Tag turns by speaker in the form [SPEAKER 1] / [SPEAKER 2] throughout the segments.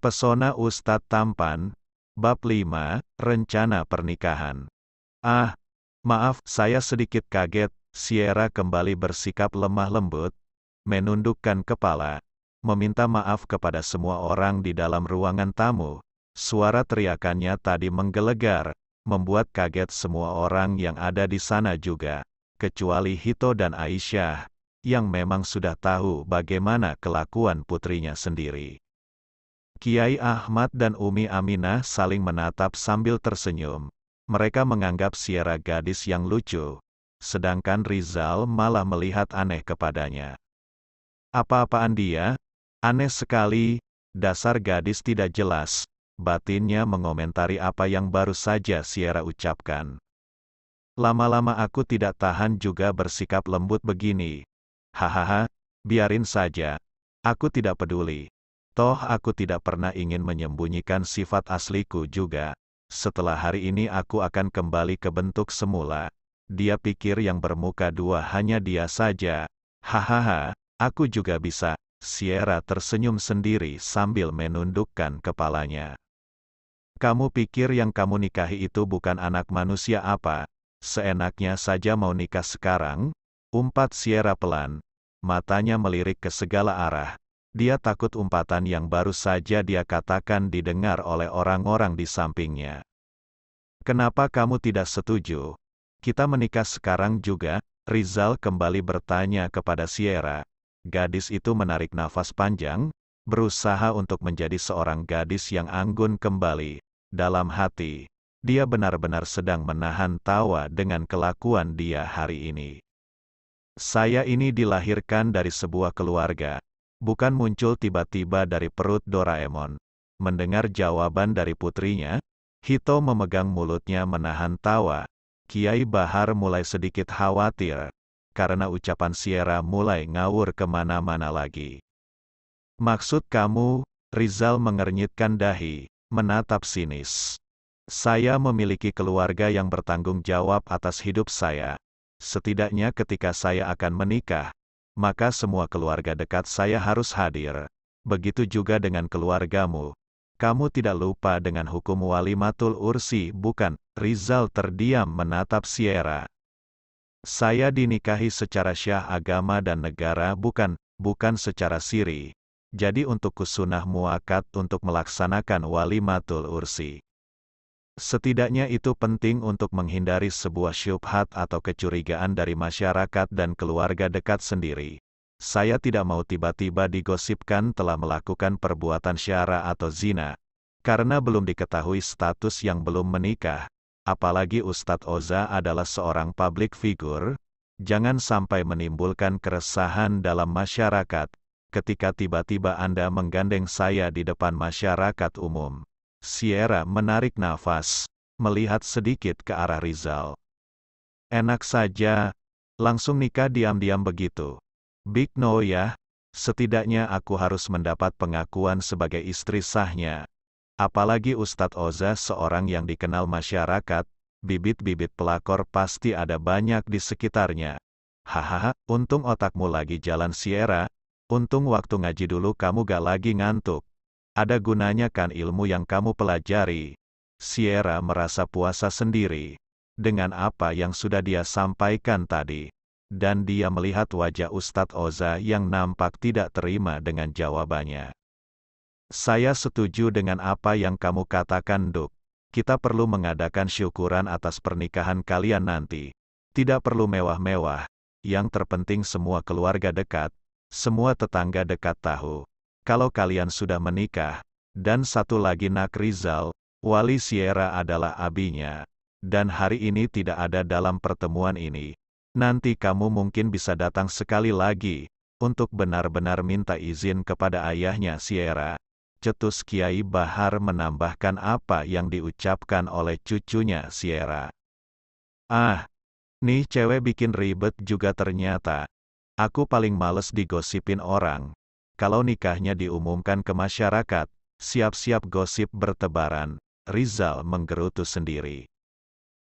[SPEAKER 1] Pesona Ustadz Tampan, Bab 5, Rencana Pernikahan. Ah, maaf, saya sedikit kaget. Sierra kembali bersikap lemah lembut, menundukkan kepala, meminta maaf kepada semua orang di dalam ruangan tamu. Suara teriakannya tadi menggelegar, membuat kaget semua orang yang ada di sana juga, kecuali Hito dan Aisyah, yang memang sudah tahu bagaimana kelakuan putrinya sendiri. Kiai Ahmad dan Umi Aminah saling menatap sambil tersenyum. Mereka menganggap Sierra gadis yang lucu, sedangkan Rizal malah melihat aneh kepadanya. Apa-apaan dia? Aneh sekali, dasar gadis tidak jelas. Batinnya mengomentari apa yang baru saja Sierra ucapkan. Lama-lama aku tidak tahan juga bersikap lembut begini. Hahaha, biarin saja. Aku tidak peduli. Toh aku tidak pernah ingin menyembunyikan sifat asliku juga. Setelah hari ini aku akan kembali ke bentuk semula. Dia pikir yang bermuka dua hanya dia saja. Hahaha, aku juga bisa. Sierra tersenyum sendiri sambil menundukkan kepalanya. Kamu pikir yang kamu nikahi itu bukan anak manusia apa? Seenaknya saja mau nikah sekarang? Umpat Sierra pelan. Matanya melirik ke segala arah. Dia takut umpatan yang baru saja dia katakan didengar oleh orang-orang di sampingnya. Kenapa kamu tidak setuju? Kita menikah sekarang juga? Rizal kembali bertanya kepada Sierra. Gadis itu menarik nafas panjang, berusaha untuk menjadi seorang gadis yang anggun kembali. Dalam hati, dia benar-benar sedang menahan tawa dengan kelakuan dia hari ini. Saya ini dilahirkan dari sebuah keluarga. Bukan muncul tiba-tiba dari perut Doraemon. Mendengar jawaban dari putrinya, Hito memegang mulutnya menahan tawa. Kiai Bahar mulai sedikit khawatir, karena ucapan Sierra mulai ngawur kemana-mana lagi. Maksud kamu? Rizal mengernyitkan dahi, menatap sinis. Saya memiliki keluarga yang bertanggung jawab atas hidup saya. Setidaknya ketika saya akan menikah, maka semua keluarga dekat saya harus hadir. Begitu juga dengan keluargamu. Kamu tidak lupa dengan hukum walimatul ursi, bukan? Rizal terdiam menatap Sierra. Saya dinikahi secara syah agama dan negara, bukan secara siri. Jadi untukku sunnah muakkad untuk melaksanakan walimatul ursi. Setidaknya itu penting untuk menghindari sebuah syubhat atau kecurigaan dari masyarakat dan keluarga dekat sendiri. Saya tidak mau tiba-tiba digosipkan telah melakukan perbuatan syara atau zina. Karena belum diketahui status yang belum menikah, apalagi Ustadz Oza adalah seorang public figure, jangan sampai menimbulkan keresahan dalam masyarakat, ketika tiba-tiba Anda menggandeng saya di depan masyarakat umum. Sierra menarik nafas, melihat sedikit ke arah Rizal. Enak saja, langsung nikah diam-diam begitu. Big no ya, setidaknya aku harus mendapat pengakuan sebagai istri sahnya. Apalagi Ustadz Oza seorang yang dikenal masyarakat, bibit-bibit pelakor pasti ada banyak di sekitarnya. Hahaha, untung otakmu lagi jalan Sierra, untung waktu ngaji dulu kamu gak lagi ngantuk. Ada gunanya kan ilmu yang kamu pelajari. Sierra merasa puasa sendiri dengan apa yang sudah dia sampaikan tadi. Dan dia melihat wajah Ustadz Oza yang nampak tidak terima dengan jawabannya. Saya setuju dengan apa yang kamu katakan, Duk. Kita perlu mengadakan syukuran atas pernikahan kalian nanti. Tidak perlu mewah-mewah. Yang terpenting semua keluarga dekat, semua tetangga dekat tahu kalau kalian sudah menikah. Dan satu lagi nak Rizal, wali Sierra adalah abinya. Dan hari ini tidak ada dalam pertemuan ini. Nanti kamu mungkin bisa datang sekali lagi, untuk benar-benar minta izin kepada ayahnya Sierra. Cetus Kiai Bahar menambahkan apa yang diucapkan oleh cucunya Sierra. Ah, nih cewek bikin ribet juga ternyata. Aku paling males digosipin orang. Kalau nikahnya diumumkan ke masyarakat, siap-siap gosip bertebaran. Rizal menggerutu sendiri.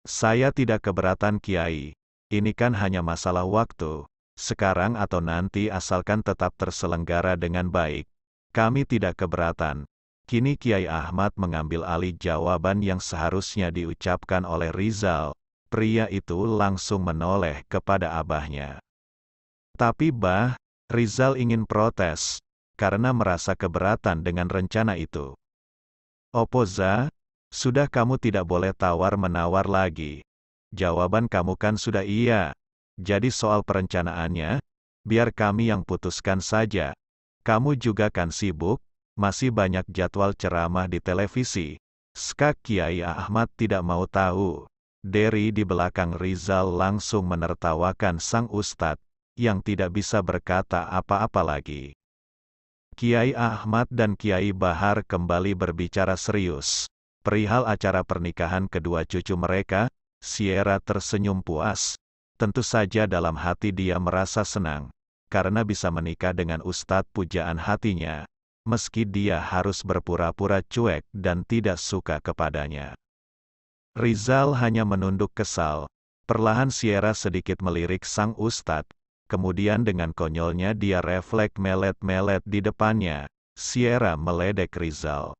[SPEAKER 1] Saya tidak keberatan Kiai. Ini kan hanya masalah waktu. Sekarang atau nanti asalkan tetap terselenggara dengan baik. Kami tidak keberatan. Kini Kiai Ahmad mengambil alih jawaban yang seharusnya diucapkan oleh Rizal. Pria itu langsung menoleh kepada abahnya. Tapi Bah, Rizal ingin protes, karena merasa keberatan dengan rencana itu. Opo Za? Sudah kamu tidak boleh tawar-menawar lagi. Jawaban kamu kan sudah iya. Jadi soal perencanaannya, biar kami yang putuskan saja. Kamu juga kan sibuk, masih banyak jadwal ceramah di televisi. Skak Kiai Ahmad tidak mau tahu. Dari di belakang Rizal langsung menertawakan sang ustadz, yang tidak bisa berkata apa-apa lagi. Kiai Ahmad dan Kiai Bahar kembali berbicara serius. Perihal acara pernikahan kedua cucu mereka, Sierra tersenyum puas. Tentu saja dalam hati dia merasa senang, karena bisa menikah dengan ustadz pujaan hatinya, meski dia harus berpura-pura cuek dan tidak suka kepadanya. Rizal hanya menunduk kesal. Perlahan Sierra sedikit melirik sang ustadz, kemudian dengan konyolnya dia refleks melet-melet di depannya. Sierra meledek Rizal.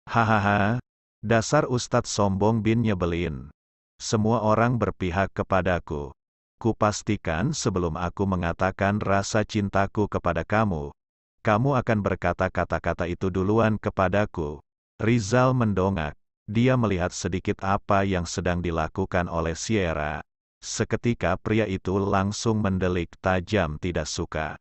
[SPEAKER 1] Hahaha, dasar ustadz sombong bin nyebelin. Semua orang berpihak kepadaku. Kupastikan sebelum aku mengatakan rasa cintaku kepada kamu, kamu akan berkata kata-kata itu duluan kepadaku. Rizal mendongak. Dia melihat sedikit apa yang sedang dilakukan oleh Sierra. Seketika pria itu langsung mendelik tajam tidak suka.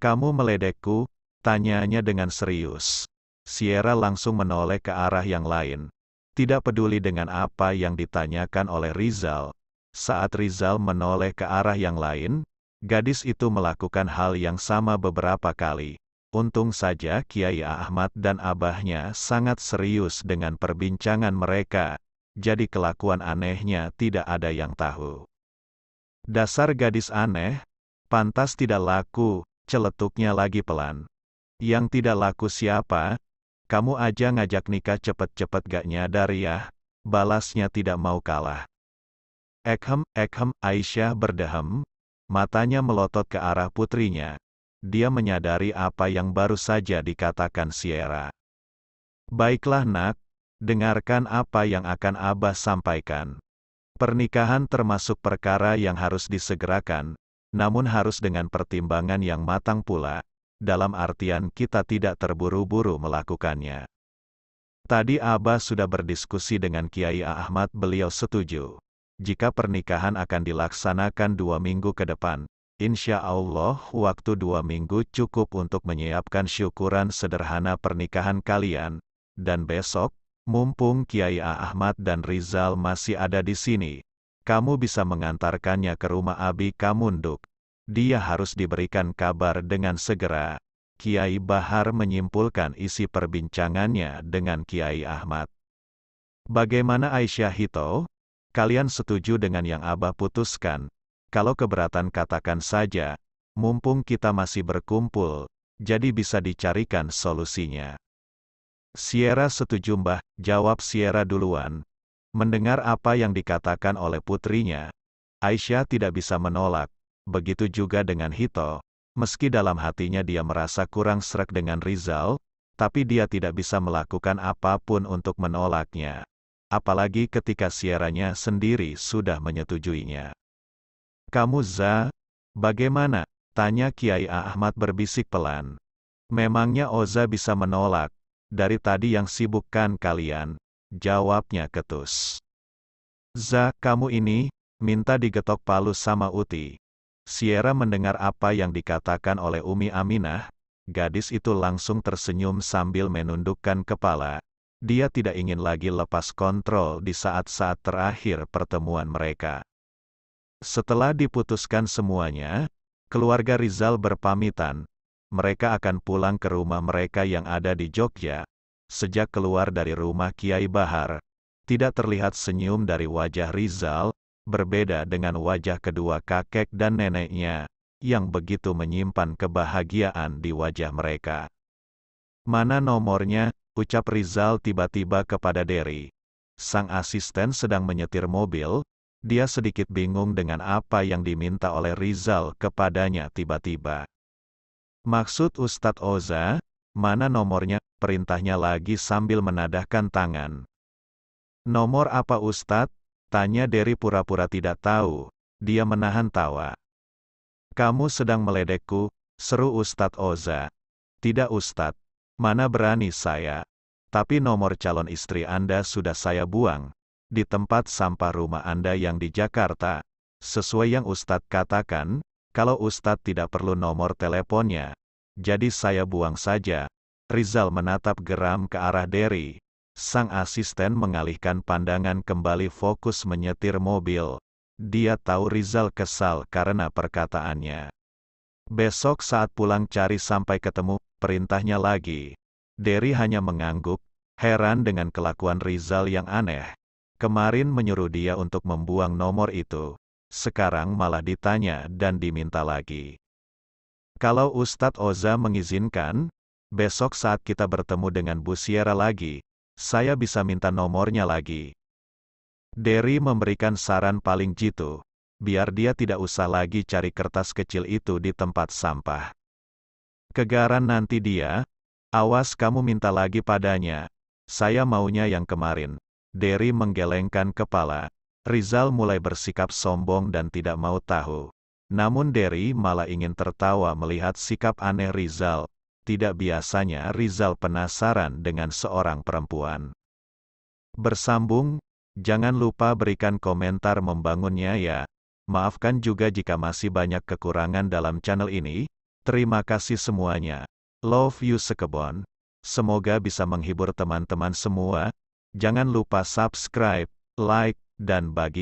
[SPEAKER 1] Kamu meledekku? Tanyanya dengan serius. Sierra langsung menoleh ke arah yang lain. Tidak peduli dengan apa yang ditanyakan oleh Rizal. Saat Rizal menoleh ke arah yang lain, gadis itu melakukan hal yang sama beberapa kali. Untung saja Kiai Ahmad dan abahnya sangat serius dengan perbincangan mereka, jadi kelakuan anehnya tidak ada yang tahu. Dasar gadis aneh, pantas tidak laku, celetuknya lagi pelan. Yang tidak laku siapa? Kamu aja ngajak nikah cepet-cepet gak nyadar ya, balasnya tidak mau kalah. Aisyah berdehem, matanya melotot ke arah putrinya. Dia menyadari apa yang baru saja dikatakan Sierra. Baiklah nak, dengarkan apa yang akan Abah sampaikan. Pernikahan termasuk perkara yang harus disegerakan, namun harus dengan pertimbangan yang matang pula, dalam artian kita tidak terburu-buru melakukannya. Tadi Abah sudah berdiskusi dengan Kiai Ahmad, beliau setuju. Jika pernikahan akan dilaksanakan 2 minggu ke depan, insya Allah, waktu 2 minggu cukup untuk menyiapkan syukuran sederhana pernikahan kalian. Dan besok, mumpung Kiai Ahmad dan Rizal masih ada di sini, kamu bisa mengantarkannya ke rumah Abi Kamunduk. Dia harus diberikan kabar dengan segera. Kiai Bahar menyimpulkan isi perbincangannya dengan Kiai Ahmad. Bagaimana Aisyah Hito? Kalian setuju dengan yang Abah putuskan? Kalau keberatan katakan saja, mumpung kita masih berkumpul, jadi bisa dicarikan solusinya. Sierra setuju Mbah, jawab Sierra duluan. Mendengar apa yang dikatakan oleh putrinya, Aisyah tidak bisa menolak, begitu juga dengan Hito. Meski dalam hatinya dia merasa kurang srek dengan Rizal, tapi dia tidak bisa melakukan apapun untuk menolaknya. Apalagi ketika Sierranya sendiri sudah menyetujuinya. Kamu Za, bagaimana? Tanya Kiai Ahmad berbisik pelan. Memangnya Oza bisa menolak? Dari tadi yang sibuk kan kalian? Jawabnya ketus. Za, kamu ini, minta digetok palu sama Uti. Sierra mendengar apa yang dikatakan oleh Umi Aminah, gadis itu langsung tersenyum sambil menundukkan kepala. Dia tidak ingin lagi lepas kontrol di saat-saat terakhir pertemuan mereka. Setelah diputuskan semuanya, keluarga Rizal berpamitan. Mereka akan pulang ke rumah mereka yang ada di Jogja. Sejak keluar dari rumah Kiai Bahar, tidak terlihat senyum dari wajah Rizal, berbeda dengan wajah kedua kakek dan neneknya, yang begitu menyimpan kebahagiaan di wajah mereka. Mana nomornya? Ucap Rizal tiba-tiba kepada Dery. Sang asisten sedang menyetir mobil, dia sedikit bingung dengan apa yang diminta oleh Rizal kepadanya tiba-tiba. Maksud Ustadz Oza? Mana nomornya? Perintahnya lagi sambil menadahkan tangan. Nomor apa Ustadz? Tanya Derry pura-pura tidak tahu. Dia menahan tawa. Kamu sedang meledekku, seru Ustadz Oza. Tidak Ustadz, mana berani saya. Tapi nomor calon istri Anda sudah saya buang. Di tempat sampah rumah Anda yang di Jakarta. Sesuai yang Ustadz katakan, kalau Ustadz tidak perlu nomor teleponnya. Jadi saya buang saja. Rizal menatap geram ke arah Derry. Sang asisten mengalihkan pandangan kembali fokus menyetir mobil. Dia tahu Rizal kesal karena perkataannya. Besok saat pulang cari sampai ketemu, perintahnya lagi. Derry hanya mengangguk, heran dengan kelakuan Rizal yang aneh. Kemarin menyuruh dia untuk membuang nomor itu. Sekarang malah ditanya dan diminta lagi. Kalau Ustadz Oza mengizinkan, besok saat kita bertemu dengan Bu Sierra lagi, saya bisa minta nomornya lagi. Derry memberikan saran paling jitu, biar dia tidak usah lagi cari kertas kecil itu di tempat sampah. Kegaran nanti dia, awas kamu minta lagi padanya, saya maunya yang kemarin. Derry menggelengkan kepala. Rizal mulai bersikap sombong dan tidak mau tahu. Namun Derry malah ingin tertawa melihat sikap aneh Rizal. Tidak biasanya Rizal penasaran dengan seorang perempuan. Bersambung, jangan lupa berikan komentar membangunnya ya. Maafkan juga jika masih banyak kekurangan dalam channel ini. Terima kasih semuanya. Love you sekebon. Semoga bisa menghibur teman-teman semua. Jangan lupa subscribe, like, dan bagi.